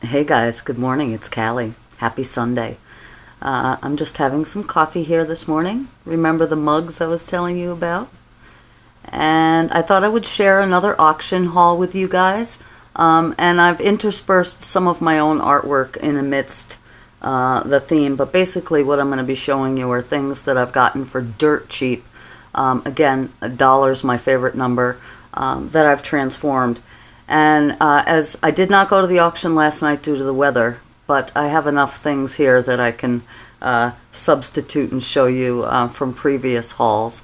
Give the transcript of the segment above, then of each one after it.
Hey guys, good morning. It's Cali. Happy Sunday. I'm just having some coffee here this morning. Remember the mugs I was telling you about? And I thought I would share another auction haul with you guys. And I've interspersed some of my own artwork in amidst the theme. But basically, what I'm going to be showing you are things that I've gotten for dirt cheap. Again, a dollar's my favorite number that I've transformed. And as I did not go to the auction last night due to the weather, but I have enough things here that I can substitute and show you from previous hauls.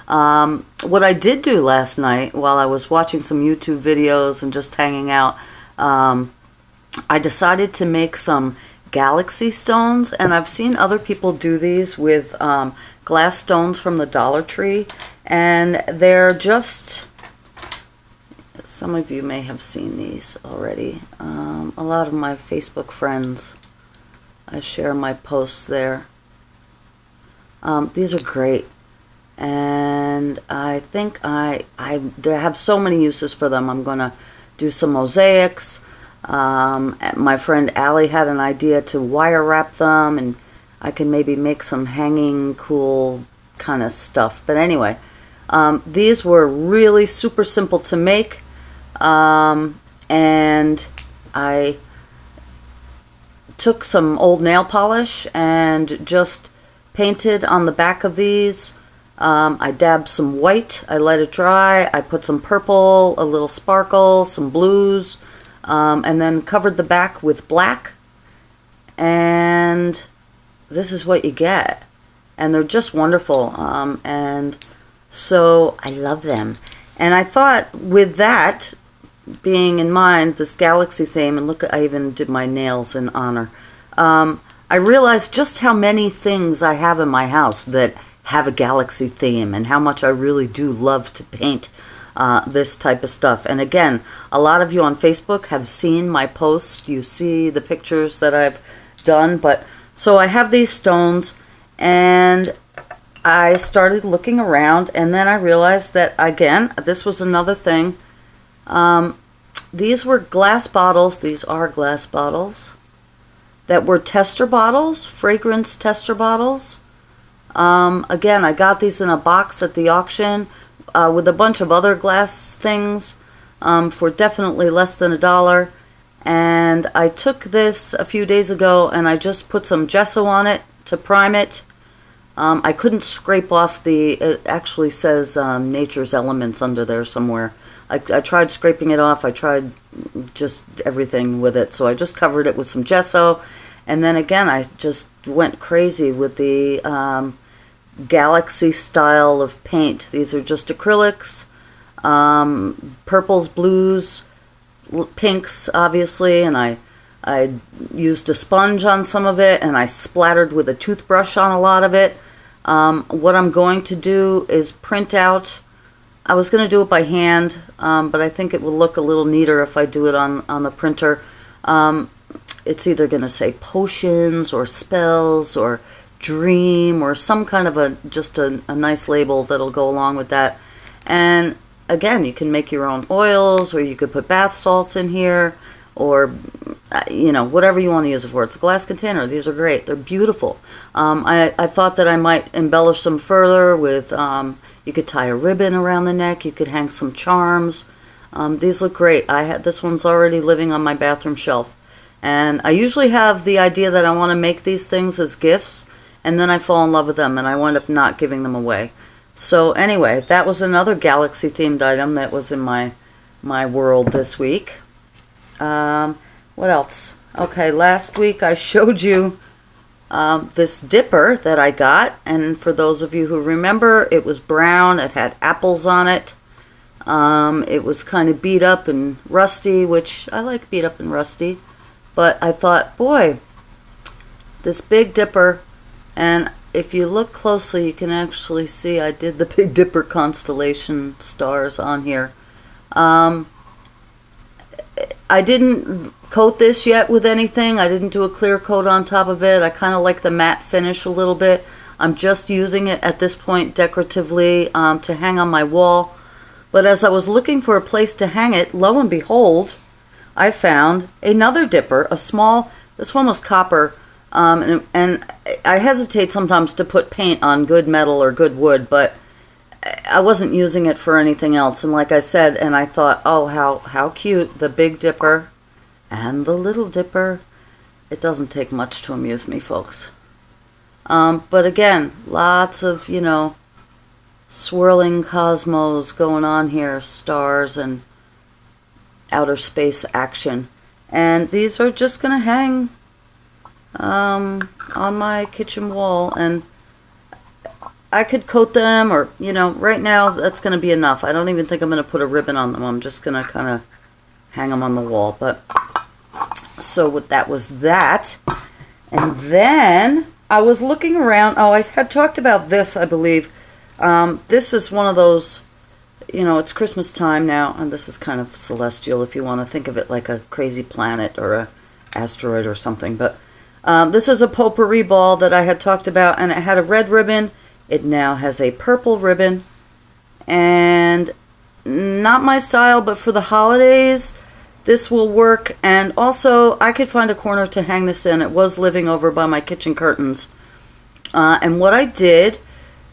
What I did do last night while I was watching some YouTube videos and just hanging out, I decided to make some galaxy stones, and I've seen other people do these with glass stones from the Dollar Tree, and they're just... Some of you may have seen these already. A lot of my Facebook friends, I share my posts there. These are great. And I think I have so many uses for them. I'm going to do some mosaics. My friend Allie had an idea to wire wrap them, and I can maybe make some hanging cool kind of stuff. But anyway, these were really super simple to make. And I took some old nail polish and just painted on the back of these. I dabbed some white, I let it dry, I put some purple, a little sparkle, some blues, and then covered the back with black. And this is what you get. And they're just wonderful. And so I love them. And I thought with that being in mind, this galaxy theme, and look, I even did my nails in honor. I realized just how many things I have in my house that have a galaxy theme, and how much I really do love to paint this type of stuff. And again, a lot of you on Facebook have seen my posts. You see the pictures that I've done. But so I have these stones, and I started looking around, and then I realized that, again, this was another thing. These were glass bottles. These are glass bottles that were tester bottles, fragrance tester bottles. Again, I got these in a box at the auction with a bunch of other glass things for definitely less than $1. And I took this a few days ago, and I just put some gesso on it to prime it. I couldn't scrape off it actually says Nature's Elements under there somewhere. I tried scraping it off. I tried just everything with it. So I just covered it with some gesso. And then again, I just went crazy with the galaxy style of paint. These are just acrylics, purples, blues, pinks, obviously. And I used a sponge on some of it, and I splattered with a toothbrush on a lot of it. What I'm going to do is print out... I was going to do it by hand, but I think it will look a little neater if I do it on the printer. It's either going to say potions or spells or dream or some kind of just a nice label that'll go along with that. And again, you can make your own oils, or you could put bath salts in here, or whatever you want to use it for. It's a glass container. These are great. They're beautiful. I thought that I might embellish them further with, you could tie a ribbon around the neck. You could hang some charms. These look great. This one's already living on my bathroom shelf. And I usually have the idea that I want to make these things as gifts, and then I fall in love with them, and I wind up not giving them away. So anyway, that was another galaxy-themed item that was in my world this week. What else? Okay, last week I showed you this dipper that I got, and for those of you who remember, it was brown. It had apples on it. It was kind of beat up and rusty, which I like beat up and rusty, but I thought, boy, this Big Dipper, and if you look closely, you can actually see I did the Big Dipper constellation stars on here. I didn't coat this yet with anything. I didn't do a clear coat on top of it. I kind of like the matte finish a little bit. I'm just using it at this point decoratively to hang on my wall. But as I was looking for a place to hang it, lo and behold, I found another dipper, a small, this one was copper, and I hesitate sometimes to put paint on good metal or good wood, but I wasn't using it for anything else. And like I said, and I thought, oh, how cute, the Big Dipper and the Little Dipper. It doesn't take much to amuse me, folks. But again, lots of, you know, swirling cosmos going on here, stars and outer space action. And these are just going to hang on my kitchen wall, and I could coat them, or, you know, right now that's going to be enough. I don't even think I'm going to put a ribbon on them. I'm just going to kind of hang them on the wall. But so that was that. And then I was looking around. Oh, I had talked about this, I believe. This is one of those, you know, it's Christmas time now, and this is kind of celestial if you want to think of it like a crazy planet or a asteroid or something. But this is a potpourri ball that I had talked about, and it had a red ribbon. It now has a purple ribbon, and not my style, but for the holidays, this will work. And also, I could find a corner to hang this in. It was living over by my kitchen curtains. And what I did,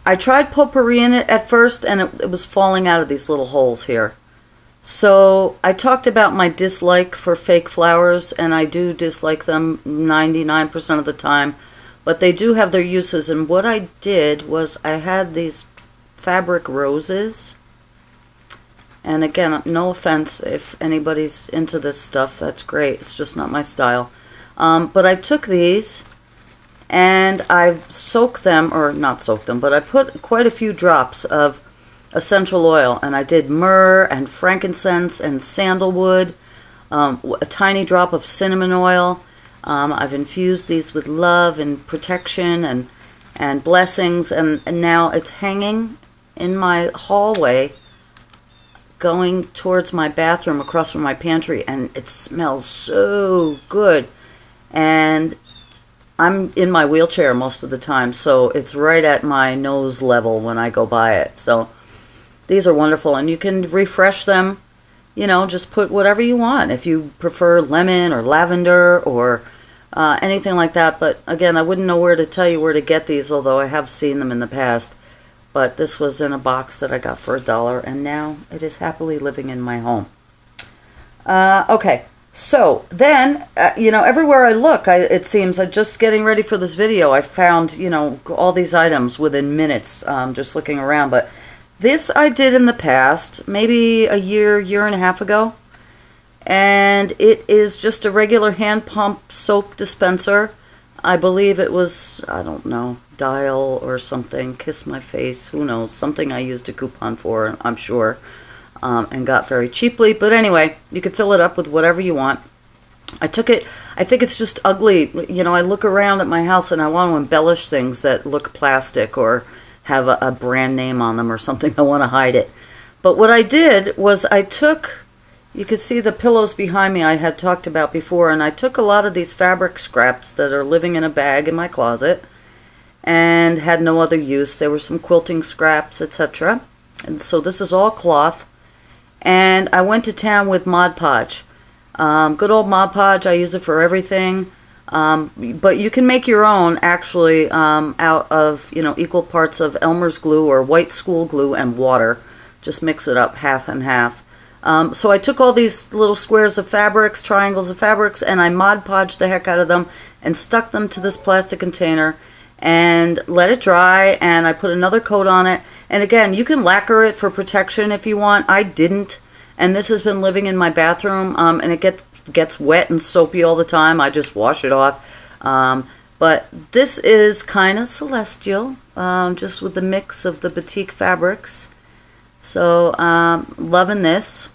I tried potpourri in it at first, and it was falling out of these little holes here. So I talked about my dislike for fake flowers, and I do dislike them 99% of the time. But they do have their uses, and what I did was I had these fabric roses. And again, no offense if anybody's into this stuff, that's great. It's just not my style. But I took these and I've soaked them, or not soaked them, but I put quite a few drops of essential oil. And I did myrrh and frankincense and sandalwood, a tiny drop of cinnamon oil. I've infused these with love and protection and blessings, and now it's hanging in my hallway going towards my bathroom across from my pantry, and it smells so good. And I'm in my wheelchair most of the time, so it's right at my nose level when I go by it. So these are wonderful, and you can refresh them, you know, just put whatever you want. If you prefer lemon or lavender or anything like that. But again, I wouldn't know where to tell you where to get these, although I have seen them in the past. But this was in a box that I got for $1, and now it is happily living in my home. Okay, so then, you know, everywhere I look, it seems, just getting ready for this video, I found, you know, all these items within minutes, just looking around. But this I did in the past, maybe a year and a half ago. And it is just a regular hand pump soap dispenser. I believe it was, I don't know, Dial or something, Kiss My Face, who knows, something I used a coupon for, I'm sure, and got very cheaply. But anyway, you could fill it up with whatever you want. I took it, I think it's just ugly. You know, I look around at my house and I want to embellish things that look plastic or have a brand name on them or something. I want to hide it. But what I did was I took, you can see the pillows behind me I had talked about before, and I took a lot of these fabric scraps that are living in a bag in my closet and had no other use. There were some quilting scraps, etc. And so this is all cloth. And I went to town with Mod Podge. Good old Mod Podge, I use it for everything. But you can make your own, actually, out of, you know, equal parts of Elmer's glue or white school glue and water. Just mix it up half and half. So I took all these little squares of fabrics, triangles of fabrics, and I Mod Podged the heck out of them and stuck them to this plastic container and let it dry, and I put another coat on it. And again, you can lacquer it for protection if you want. I didn't, and this has been living in my bathroom, and it gets wet and soapy all the time. I just wash it off. But this is kind of celestial, just with the mix of the batik fabrics. So, loving this.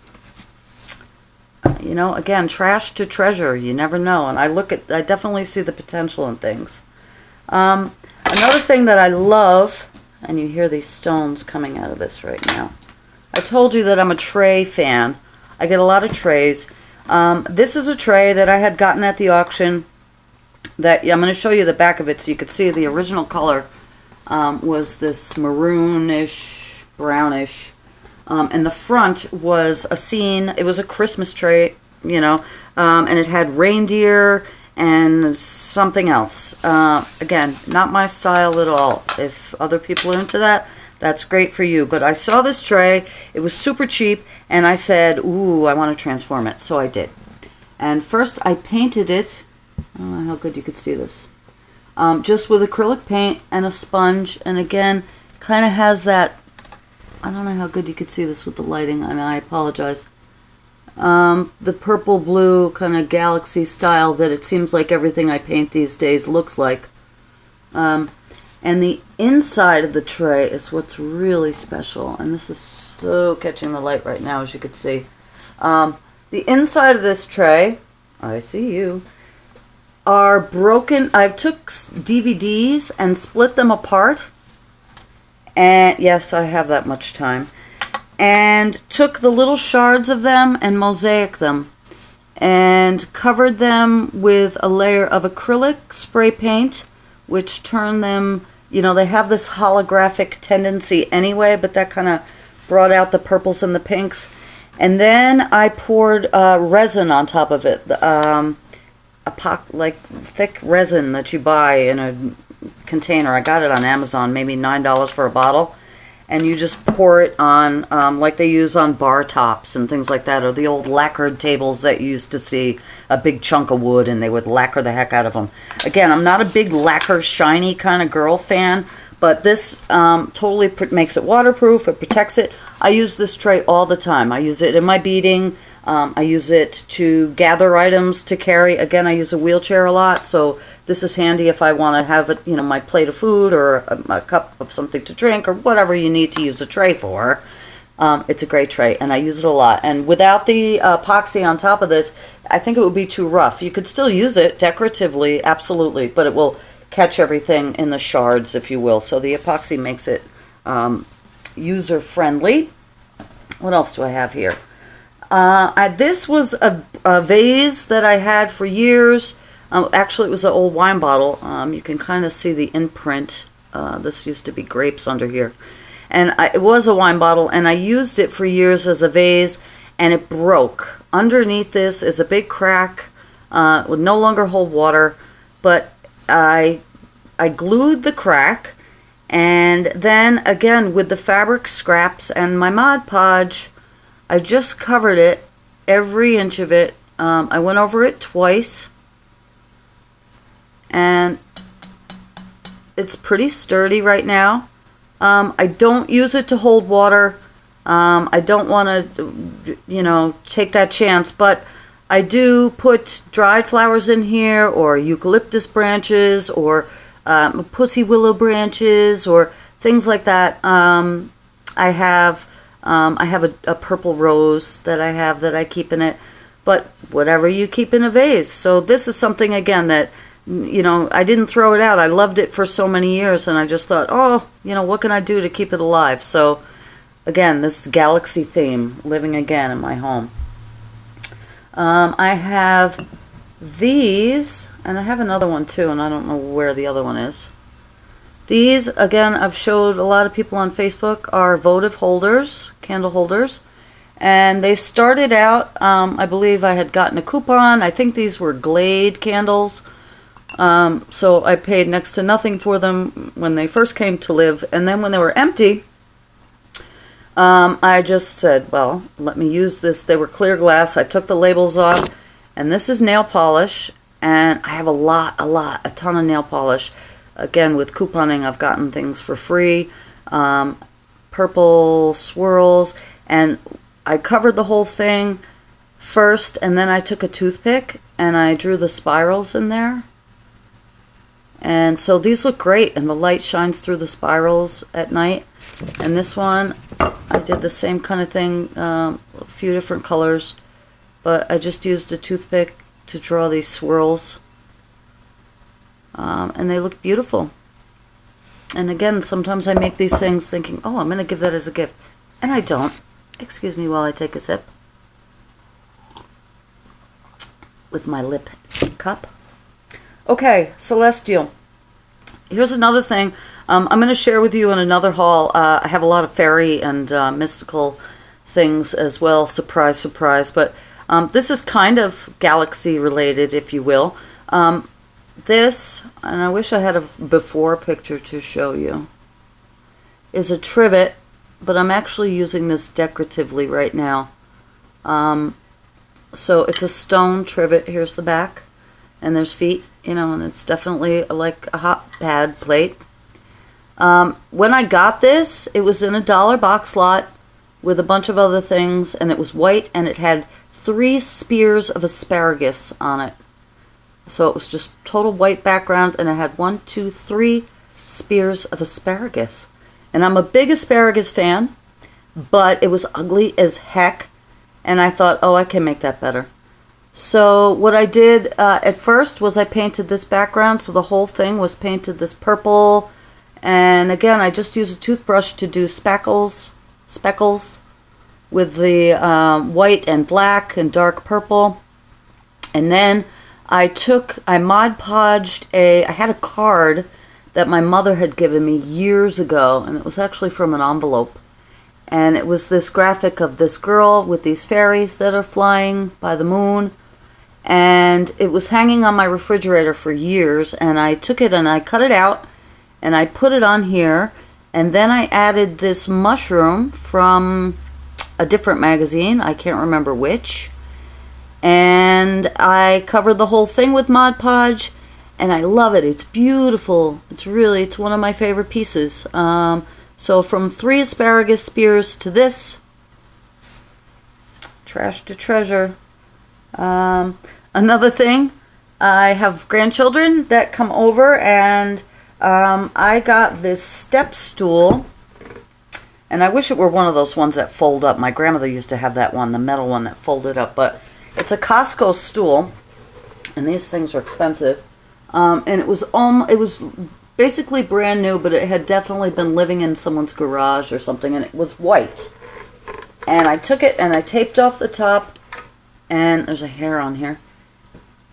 You know, again, trash to treasure. You never know. And I definitely see the potential in things. Another thing that I love, and you hear these stones coming out of this right now. I told you that I'm a tray fan. I get a lot of trays. This is a tray that I had gotten at the auction. That I'm going to show you the back of it so you could see the original color was this maroonish, brownish. And the front was a scene. It was a Christmas tray and it had reindeer and something else. Again, not my style at all. If other people are into that, that's great for you. But I saw this tray. It was super cheap, and I said, ooh, I want to transform it. So I did. And first I painted it. I don't know how good you could see this. Just with acrylic paint and a sponge. And again, kind of has that, I don't know how good you could see this with the lighting, and I apologize. The purple blue kind of galaxy style that it seems like everything I paint these days looks like. And the inside of the tray is what's really special. And this is so catching the light right now, as you can see. The inside of this tray, I see you, are broken. I took DVDs and split them apart. And yes, I have that much time. And took the little shards of them and mosaic them. And covered them with a layer of acrylic spray paint, which turned them, they have this holographic tendency anyway, but that kind of brought out the purples and the pinks. And then I poured resin on top of it, like thick resin that you buy in a container. I got it on Amazon, maybe $9 for a bottle. And you just pour it on, like they use on bar tops and things like that, or the old lacquered tables that you used to see, a big chunk of wood, and they would lacquer the heck out of them. Again, I'm not a big lacquer, shiny kind of girl fan, but this totally makes it waterproof. It protects it. I use this tray all the time. I use it in my beading. I use it to gather items to carry. Again, I use a wheelchair a lot, so this is handy if I want to have it, my plate of food or a cup of something to drink or whatever you need to use a tray for. It's a great tray, and I use it a lot. And without the epoxy on top of this, I think it would be too rough. You could still use it decoratively, absolutely, but it will catch everything in the shards, if you will. So the epoxy makes it user-friendly. What else do I have here? This was a vase that I had for years. Actually, it was an old wine bottle. You can kind of see the imprint. This used to be grapes under here. And it was a wine bottle, and I used it for years as a vase, and it broke. Underneath this is a big crack. Would no longer hold water, but I glued the crack, and then again with the fabric scraps and my Mod Podge, I just covered it, every inch of it. I went over it twice, and it's pretty sturdy right now. I don't use it to hold water. I don't want to, take that chance, but I do put dried flowers in here, or eucalyptus branches, or pussy willow branches, or things like that. I have a purple rose that I keep in it, but whatever you keep in a vase. So this is something, again, that, I didn't throw it out. I loved it for so many years, and I just thought, what can I do to keep it alive? So again, this galaxy theme, living again in my home. I have these, and I have another one too, and I don't know where the other one is. These, again, I've showed a lot of people on Facebook, are votive holders, candle holders. And they started out, I believe I had gotten a coupon. I think these were Glade candles. So I paid next to nothing for them when they first came to live. And then when they were empty, I just said, well, let me use this. They were clear glass. I took the labels off. And this is nail polish. And I have a ton of nail polish. Again, with couponing, I've gotten things for free. Purple swirls. And I covered the whole thing first, and then I took a toothpick and I drew the spirals in there. And so these look great, and the light shines through the spirals at night. And this one, I did the same kind of thing, a few different colors, but I just used a toothpick to draw these swirls. And they look beautiful. And again, sometimes I make these things thinking, oh, I'm going to give that as a gift. And I don't. Excuse me while I take a sip with my lip cup. Okay, Celestial. Here's another thing I'm going to share with you in another haul. I have a lot of fairy and mystical things as well. Surprise, surprise. But This is kind of galaxy related, if you will. This, and I wish I had a before picture to show you, is a trivet, but I'm actually using this decoratively right now. So it's a stone trivet. Here's the back, and there's feet, you know, and it's definitely like a hot pad plate. When I got this, it was in a dollar box lot with a bunch of other things, and it was white, and it had 3 spears of asparagus on it. So it was just total white background, and it had 1, 2, 3 spears of asparagus. And I'm a big asparagus fan, but it was ugly as heck, and I thought, oh, I can make that better. So what I did at first was I painted this background, so the whole thing was painted this purple, and again, I just used a toothbrush to do speckles with the white and black and dark purple. And then I Mod Podged I had a card that my mother had given me years ago, and it was actually from an envelope. And it was this graphic of this girl with these fairies that are flying by the moon. And it was hanging on my refrigerator for years, and I took it and I cut it out, and I put it on here. And then I added this mushroom from a different magazine, I can't remember which. And I covered the whole thing with Mod Podge, and I love it. It's beautiful. It's one of my favorite pieces. So from 3 asparagus spears to this, trash to treasure. Another thing, I have grandchildren that come over, and I got this step stool, and I wish it were one of those ones that fold up. My grandmother used to have that one, the metal one that folded up, but it's a Costco stool, and these things are expensive. And it was basically brand new, but it had definitely been living in someone's garage or something, and it was white. And I took it and I taped off the top, and there's a hair on here.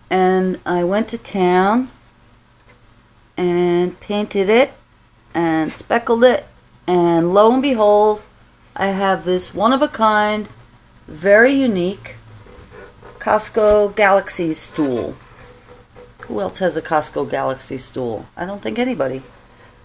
And I went to town and painted it and speckled it, and lo and behold, I have this one-of-a-kind, very unique Costco Galaxy stool. Who else has a Costco Galaxy stool? I don't think anybody.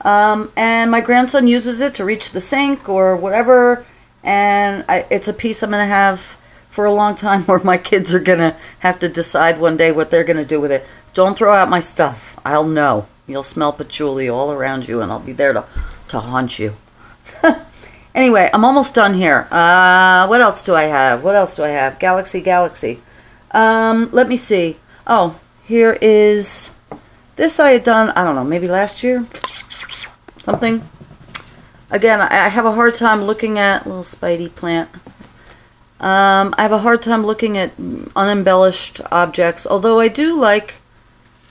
And my grandson uses it to reach the sink or whatever, and it's a piece I'm going to have for a long time, where my kids are going to have to decide one day what they're going to do with it. Don't throw out my stuff. I'll know. You'll smell patchouli all around you, and I'll be there to haunt you. Anyway, I'm almost done here. What else do I have? Galaxy. Let me see. Oh, here is this I had done, I don't know, maybe last year? Something. Again, I have a hard time looking at little Spidey plant. I have a hard time looking at unembellished objects, although I do like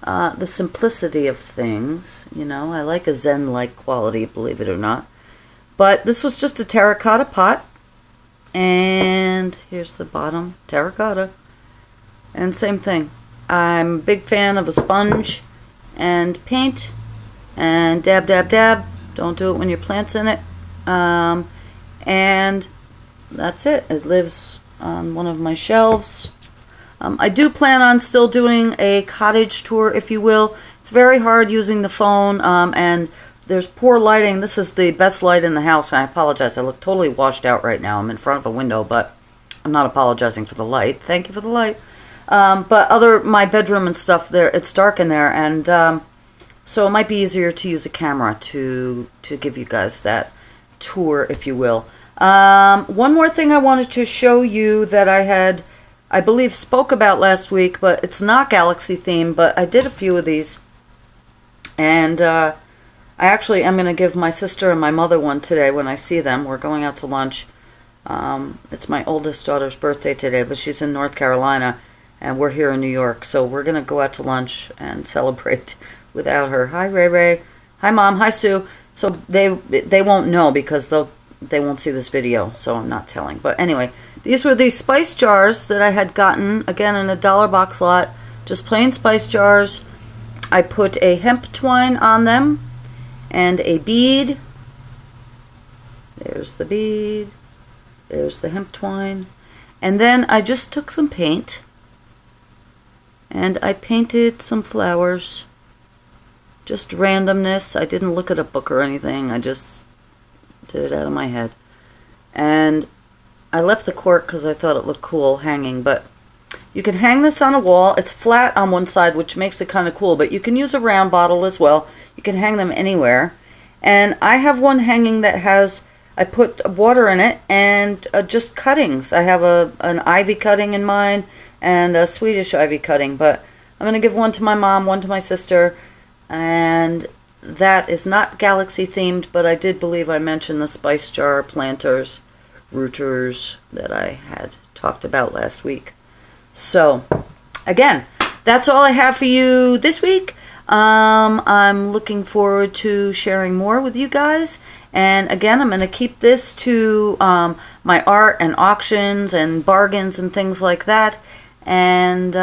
the simplicity of things. You know, I like a Zen-like quality, believe it or not. But this was just a terracotta pot, and here's the bottom, terracotta. And same thing. I'm a big fan of a sponge and paint and dab, dab, dab. Don't do it when your plant's in it. And that's it. It lives on one of my shelves. I do plan on still doing a cottage tour, if you will. It's very hard using the phone, and there's poor lighting. This is the best light in the house, and I apologize. I look totally washed out right now. I'm in front of a window, but I'm not apologizing for the light. Thank you for the light. But my bedroom and stuff, it's dark in there, and so it might be easier to use a camera to give you guys that tour, if you will. One more thing I wanted to show you that I believe spoke about last week, but it's not Galaxy themed, but I did a few of these, and I actually am going to give my sister and my mother one today when I see them. We're going out to lunch. It's my oldest daughter's birthday today, but she's in North Carolina, and we're here in New York, so we're going to go out to lunch and celebrate without her. Hi, Ray Ray. Hi, Mom. Hi, Sue. So they won't know because they won't see this video, so I'm not telling. But anyway, these were these spice jars that I had gotten, again, in a dollar box lot. Just plain spice jars. I put a hemp twine on them and a bead. There's the bead. There's the hemp twine. And then I just took some paint and I painted some flowers. Just randomness. I didn't look at a book or anything. I just did it out of my head. And I left the cork because I thought it looked cool hanging, but you can hang this on a wall. It's flat on one side, which makes it kind of cool, but you can use a round bottle as well. You can hang them anywhere. And I have one hanging that has, I put water in it and just cuttings. I have an ivy cutting in mine and a Swedish ivy cutting, but I'm going to give one to my mom, one to my sister, and that is not galaxy themed, but I did believe I mentioned the spice jar planters, rooters that I had talked about last week. So, again, that's all I have for you this week. I'm looking forward to sharing more with you guys. And again, I'm going to keep this to my art and auctions and bargains and things like that. And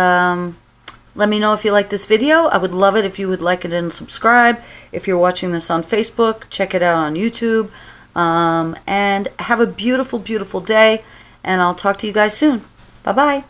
let me know if you like this video. I would love it if you would like it and subscribe. If you're watching this on Facebook, check it out on YouTube. And have a beautiful, beautiful day. And I'll talk to you guys soon. Bye-bye.